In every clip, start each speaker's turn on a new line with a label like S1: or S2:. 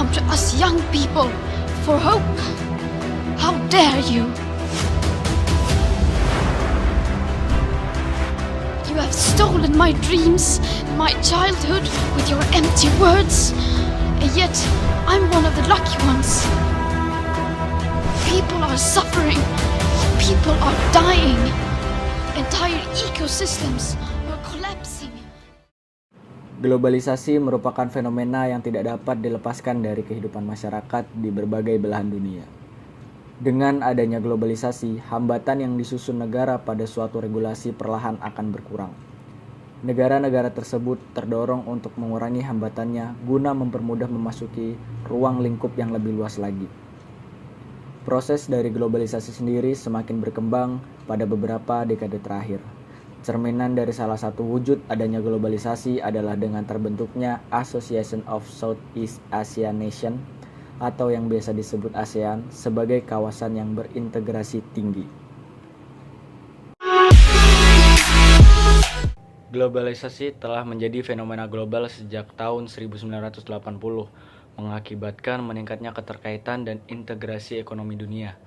S1: come to us young people for hope? How dare you? You have stolen my dreams, my childhood with your empty words. And yet, I'm one of the lucky ones. People are suffering. People are dying. Entire ecosystems are collapsing.
S2: Globalisasi merupakan fenomena yang tidak dapat dilepaskan dari kehidupan masyarakat di berbagai belahan dunia. Dengan adanya globalisasi, hambatan yang disusun negara pada suatu regulasi perlahan akan berkurang. Negara-negara tersebut terdorong untuk mengurangi hambatannya guna mempermudah memasuki ruang lingkup yang lebih luas lagi. Proses dari globalisasi sendiri semakin berkembang pada beberapa dekade terakhir. Cerminan dari salah satu wujud adanya globalisasi adalah dengan terbentuknya Association of Southeast Asian Nations atau yang biasa disebut ASEAN sebagai kawasan yang berintegrasi tinggi. Globalisasi telah menjadi fenomena global sejak tahun 1980, mengakibatkan meningkatnya keterkaitan dan integrasi ekonomi dunia.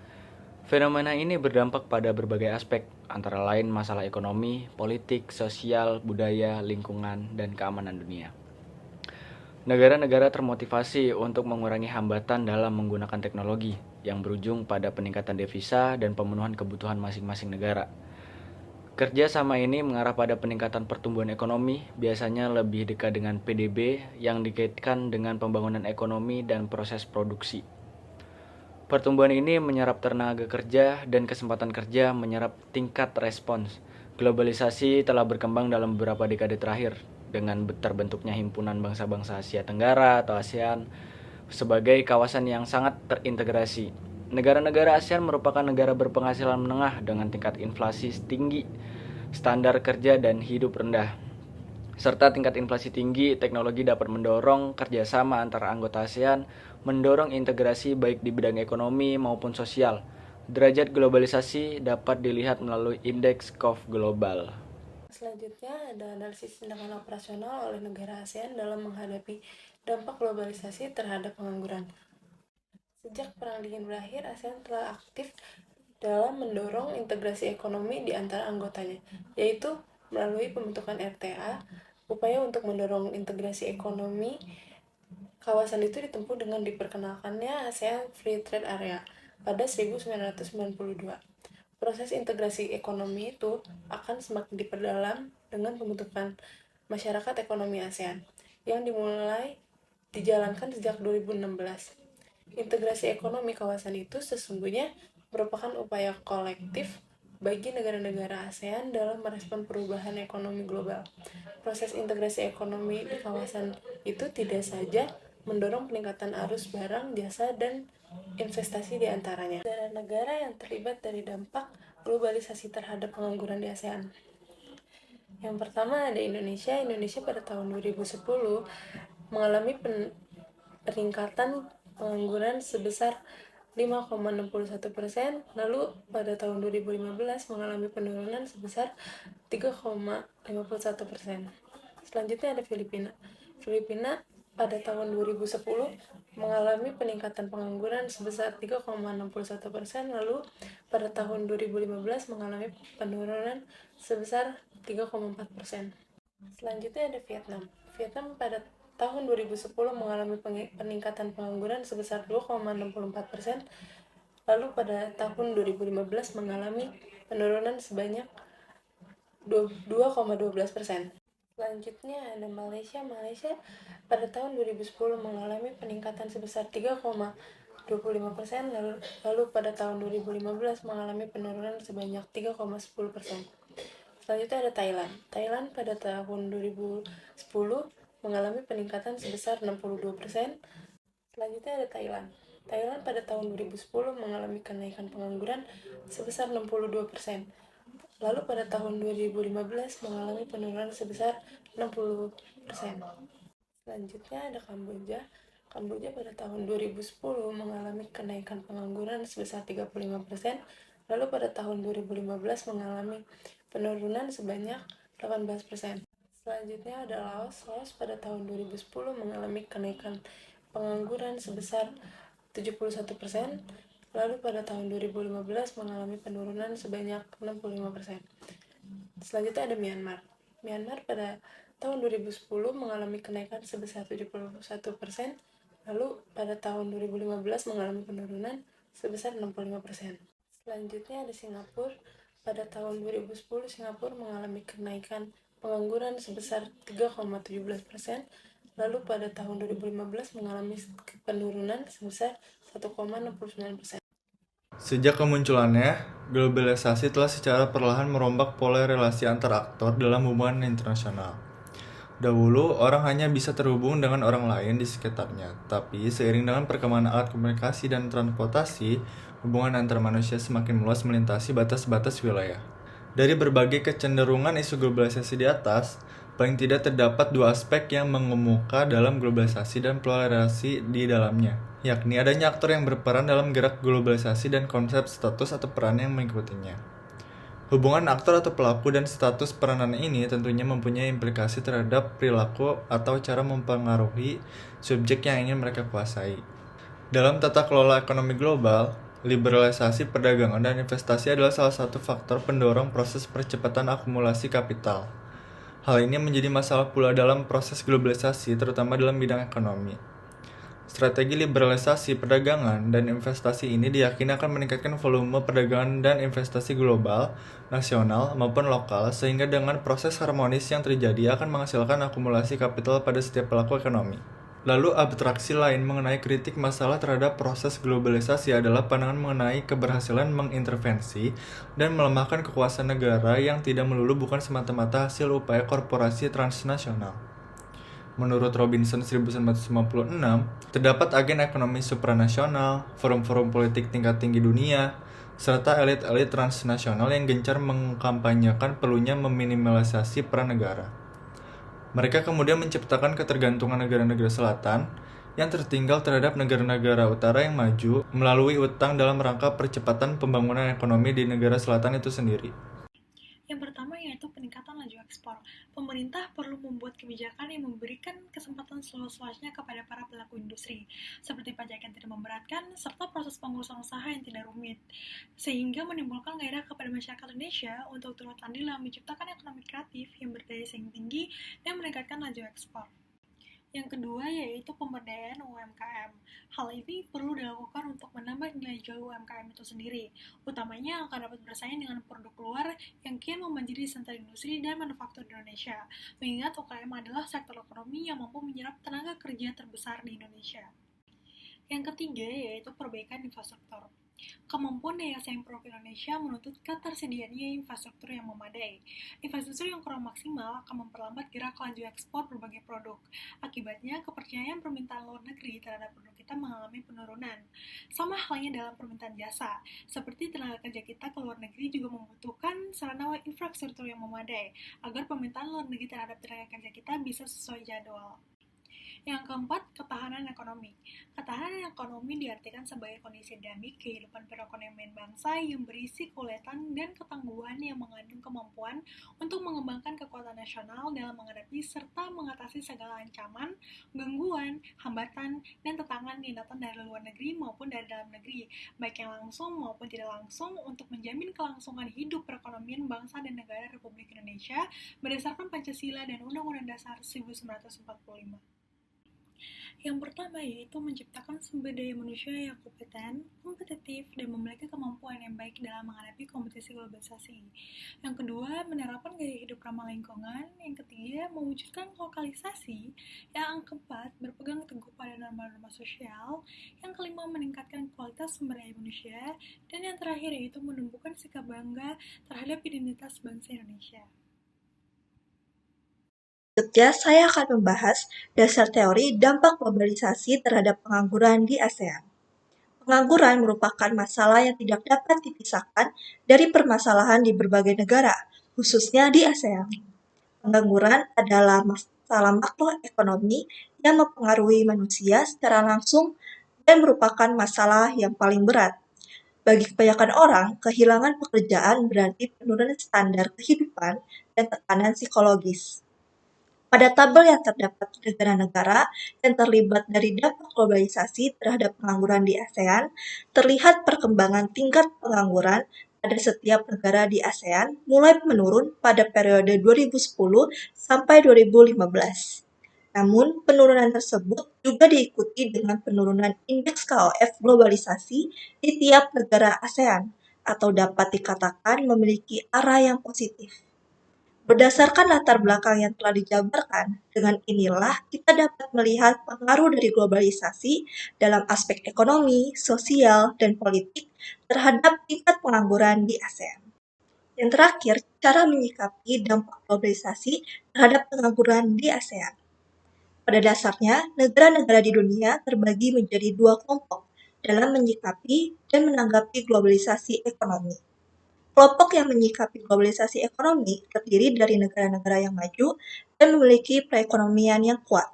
S2: Fenomena ini berdampak pada berbagai aspek, antara lain masalah ekonomi, politik, sosial, budaya, lingkungan, dan keamanan dunia. Negara-negara termotivasi untuk mengurangi hambatan dalam menggunakan teknologi, yang berujung pada peningkatan devisa dan pemenuhan kebutuhan masing-masing negara. Kerjasama ini mengarah pada peningkatan pertumbuhan ekonomi, biasanya lebih dekat dengan PDB yang dikaitkan dengan pembangunan ekonomi dan proses produksi. Pertumbuhan ini menyerap tenaga kerja dan kesempatan kerja menyerap tingkat respons. Globalisasi telah berkembang dalam beberapa dekade terakhir dengan terbentuknya himpunan bangsa-bangsa Asia Tenggara atau ASEAN sebagai kawasan yang sangat terintegrasi. Negara-negara ASEAN merupakan negara berpenghasilan menengah dengan tingkat inflasi tinggi, standar kerja dan hidup rendah. Serta tingkat inflasi tinggi, teknologi dapat mendorong kerjasama antara anggota ASEAN, mendorong integrasi baik di bidang ekonomi maupun sosial. Derajat globalisasi dapat dilihat melalui indeks KOF global.
S3: Selanjutnya ada analisis tindakan operasional oleh negara ASEAN dalam menghadapi dampak globalisasi terhadap pengangguran. Sejak Perang Dingin berakhir, ASEAN telah aktif dalam mendorong integrasi ekonomi di antara anggotanya, yaitu melalui pembentukan RTA. Upaya untuk mendorong integrasi ekonomi kawasan itu ditempuh dengan diperkenalkannya ASEAN Free Trade Area pada 1992. Proses integrasi ekonomi itu akan semakin diperdalam dengan pembentukan Masyarakat Ekonomi ASEAN yang dijalankan sejak 2016. Integrasi ekonomi kawasan itu sesungguhnya merupakan upaya kolektif bagi negara-negara ASEAN dalam merespon perubahan ekonomi global. Proses integrasi ekonomi di kawasan itu tidak saja mendorong peningkatan arus barang, jasa, dan investasi di antaranya. Negara-negara yang terlibat dari dampak globalisasi terhadap pengangguran di ASEAN. Yang pertama ada Indonesia. Indonesia pada tahun 2010 mengalami peningkatan pengangguran sebesar 5,61%, lalu pada tahun 2015 mengalami penurunan sebesar 3,51%. Selanjutnya ada Filipina. Filipina pada tahun 2010 mengalami peningkatan pengangguran sebesar 3,61%, lalu pada tahun 2015 mengalami penurunan sebesar 3,4%. Selanjutnya ada Vietnam. Vietnam pada tahun 2010 mengalami peningkatan pengangguran sebesar 2,64%, lalu pada tahun 2015 mengalami penurunan sebanyak 2,12%. Selanjutnya ada Malaysia. Malaysia pada tahun 2010 mengalami peningkatan sebesar 3,25%, lalu pada tahun 2015 mengalami penurunan sebanyak 3,10%. Selanjutnya ada Thailand. Thailand pada tahun 2010 mengalami peningkatan sebesar 62%. Selanjutnya ada Thailand. Thailand pada tahun 2010 mengalami kenaikan pengangguran sebesar 62%. Lalu pada tahun 2015 mengalami penurunan sebesar 60%. Selanjutnya ada Kamboja. Kamboja pada tahun 2010 mengalami kenaikan pengangguran sebesar 35%. Lalu pada tahun 2015 mengalami penurunan sebanyak 18%. Selanjutnya ada Laos. Laos pada tahun 2010 mengalami kenaikan pengangguran sebesar 71%, lalu pada tahun 2015 mengalami penurunan sebanyak 65%. Selanjutnya ada Myanmar. Myanmar pada tahun 2010 mengalami kenaikan sebesar 71%, lalu pada tahun 2015 mengalami penurunan sebesar 65%. Selanjutnya ada Singapura. Pada tahun 2010 Singapura mengalami kenaikan pengangguran sebesar 3,17%, lalu pada tahun 2015 mengalami penurunan sebesar 1,69%.
S4: Sejak kemunculannya, globalisasi telah secara perlahan merombak pola relasi antar aktor dalam hubungan internasional. Dahulu, orang hanya bisa terhubung dengan orang lain di sekitarnya, tapi seiring dengan perkembangan alat komunikasi dan transportasi, hubungan antar manusia semakin meluas melintasi batas-batas wilayah. Dari berbagai kecenderungan isu globalisasi di atas, paling tidak terdapat dua aspek yang mengemuka dalam globalisasi dan polarisasi di dalamnya, yakni adanya aktor yang berperan dalam gerak globalisasi dan konsep status atau peran yang mengikutinya. Hubungan aktor atau pelaku dan status peranan ini tentunya mempunyai implikasi terhadap perilaku atau cara mempengaruhi subjek yang ingin mereka kuasai. Dalam tata kelola ekonomi global, liberalisasi perdagangan dan investasi adalah salah satu faktor pendorong proses percepatan akumulasi kapital. Hal ini menjadi masalah pula dalam proses globalisasi, terutama dalam bidang ekonomi. Strategi liberalisasi perdagangan dan investasi ini diyakini akan meningkatkan volume perdagangan dan investasi global, nasional, maupun lokal, sehingga dengan proses harmonis yang terjadi akan menghasilkan akumulasi kapital pada setiap pelaku ekonomi. Lalu abstraksi lain mengenai kritik masalah terhadap proses globalisasi adalah pandangan mengenai keberhasilan mengintervensi dan melemahkan kekuasaan negara yang tidak melulu bukan semata-mata hasil upaya korporasi transnasional. Menurut Robinson 1956, terdapat agen ekonomi supranasional, forum-forum politik tingkat tinggi dunia, serta elit-elit transnasional yang gencar mengkampanyekan perlunya meminimalisasi peran negara. Mereka kemudian menciptakan ketergantungan negara-negara selatan yang tertinggal terhadap negara-negara utara yang maju melalui utang dalam rangka percepatan pembangunan ekonomi di negara selatan itu sendiri.
S5: Yang pertama yaitu peningkatan laju ekspor. Pemerintah perlu membuat kebijakan yang memberikan kesempatan seluas-luasnya kepada para pelaku industri, seperti pajak yang tidak memberatkan, serta proses pengurusan usaha yang tidak rumit, sehingga menimbulkan gairah kepada masyarakat Indonesia untuk turut andil dalam menciptakan ekonomi kreatif yang berdaya saing tinggi dan meningkatkan laju ekspor. Yang kedua yaitu pemberdayaan UMKM. Hal ini perlu dilakukan untuk menambah nilai jual UMKM itu sendiri, utamanya agar dapat bersaing dengan produk luar yang kian membanjiri sentra industri dan manufaktur di Indonesia, mengingat UMKM adalah sektor ekonomi yang mampu menyerap tenaga kerja terbesar di Indonesia. Yang ketiga yaitu perbaikan infrastruktur. Kemampuan daya saing produk Indonesia menuntut ketersediaannya infrastruktur yang memadai. Infrastruktur yang kurang maksimal akan memperlambat gerak laju ekspor berbagai produk. Akibatnya, kepercayaan permintaan luar negeri terhadap produk kita mengalami penurunan. Sama halnya dalam permintaan jasa, seperti tenaga kerja kita ke luar negeri juga membutuhkan sarana infrastruktur yang memadai, agar permintaan luar negeri terhadap tenaga kerja kita bisa sesuai jadwal. Yang keempat, ketahanan ekonomi. Ketahanan ekonomi diartikan sebagai kondisi dinamik kehidupan perekonomian bangsa yang berisi keuletan dan ketangguhan yang mengandung kemampuan untuk mengembangkan kekuatan nasional dalam menghadapi serta mengatasi segala ancaman, gangguan, hambatan, dan tantangan yang datang dari luar negeri maupun dari dalam negeri, baik yang langsung maupun tidak langsung, untuk menjamin kelangsungan hidup perekonomian bangsa dan negara Republik Indonesia berdasarkan Pancasila dan Undang-Undang Dasar 1945. Yang pertama yaitu menciptakan sumber daya manusia yang kompeten, kompetitif, dan memiliki kemampuan yang baik dalam menghadapi kompetisi globalisasi. Yang kedua, menerapkan gaya hidup ramah lingkungan. Yang ketiga, mewujudkan lokalisasi. Yang keempat, berpegang teguh pada norma-norma sosial. Yang kelima, meningkatkan kualitas sumber daya manusia. Dan yang terakhir yaitu menumbuhkan sikap bangga terhadap identitas bangsa Indonesia.
S6: Selanjutnya, saya akan membahas dasar teori dampak globalisasi terhadap pengangguran di ASEAN. Pengangguran merupakan masalah yang tidak dapat dipisahkan dari permasalahan di berbagai negara, khususnya di ASEAN. Pengangguran adalah masalah makroekonomi yang mempengaruhi manusia secara langsung dan merupakan masalah yang paling berat. Bagi kebanyakan orang, kehilangan pekerjaan berarti penurunan standar kehidupan dan tekanan psikologis. Pada tabel yang terdapat negara-negara yang terlibat dari dampak globalisasi terhadap pengangguran di ASEAN, terlihat perkembangan tingkat pengangguran pada setiap negara di ASEAN mulai menurun pada periode 2010 sampai 2015. Namun, penurunan tersebut juga diikuti dengan penurunan indeks KOF globalisasi di tiap negara ASEAN, atau dapat dikatakan memiliki arah yang positif. Berdasarkan latar belakang yang telah dijabarkan, dengan inilah kita dapat melihat pengaruh dari globalisasi dalam aspek ekonomi, sosial, dan politik terhadap tingkat pengangguran di ASEAN. Yang terakhir, cara menyikapi dampak globalisasi terhadap pengangguran di ASEAN. Pada dasarnya, negara-negara di dunia terbagi menjadi dua kelompok dalam menyikapi dan menanggapi globalisasi ekonomi. Kelompok yang menyikapi globalisasi ekonomi terdiri dari negara-negara yang maju dan memiliki perekonomian yang kuat.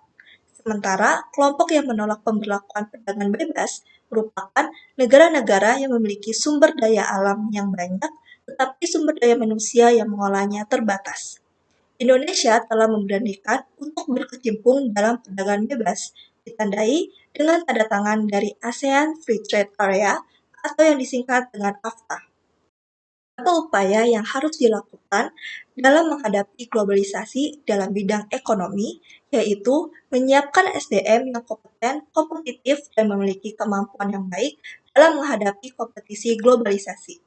S6: Sementara kelompok yang menolak pemberlakuan perdagangan bebas merupakan negara-negara yang memiliki sumber daya alam yang banyak, tetapi sumber daya manusia yang mengolahnya terbatas. Indonesia telah memberanikan untuk berkecimpung dalam perdagangan bebas, ditandai dengan tanda tangan dari ASEAN Free Trade Area atau yang disingkat dengan AFTA. Satu upaya yang harus dilakukan dalam menghadapi globalisasi dalam bidang ekonomi, yaitu menyiapkan SDM yang kompeten, kompetitif, dan memiliki kemampuan yang baik dalam menghadapi kompetisi globalisasi.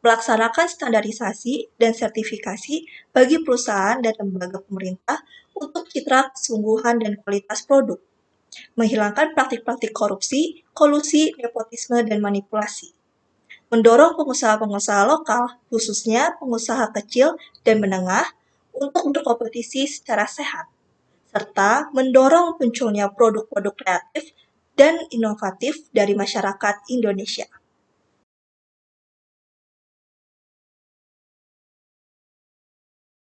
S6: Melaksanakan standarisasi dan sertifikasi bagi perusahaan dan lembaga pemerintah untuk citra kesungguhan dan kualitas produk. Menghilangkan praktik-praktik korupsi, kolusi, nepotisme, dan manipulasi. Mendorong pengusaha-pengusaha lokal, khususnya pengusaha kecil dan menengah, untuk berkompetisi secara sehat, serta mendorong munculnya produk-produk kreatif dan inovatif dari masyarakat Indonesia.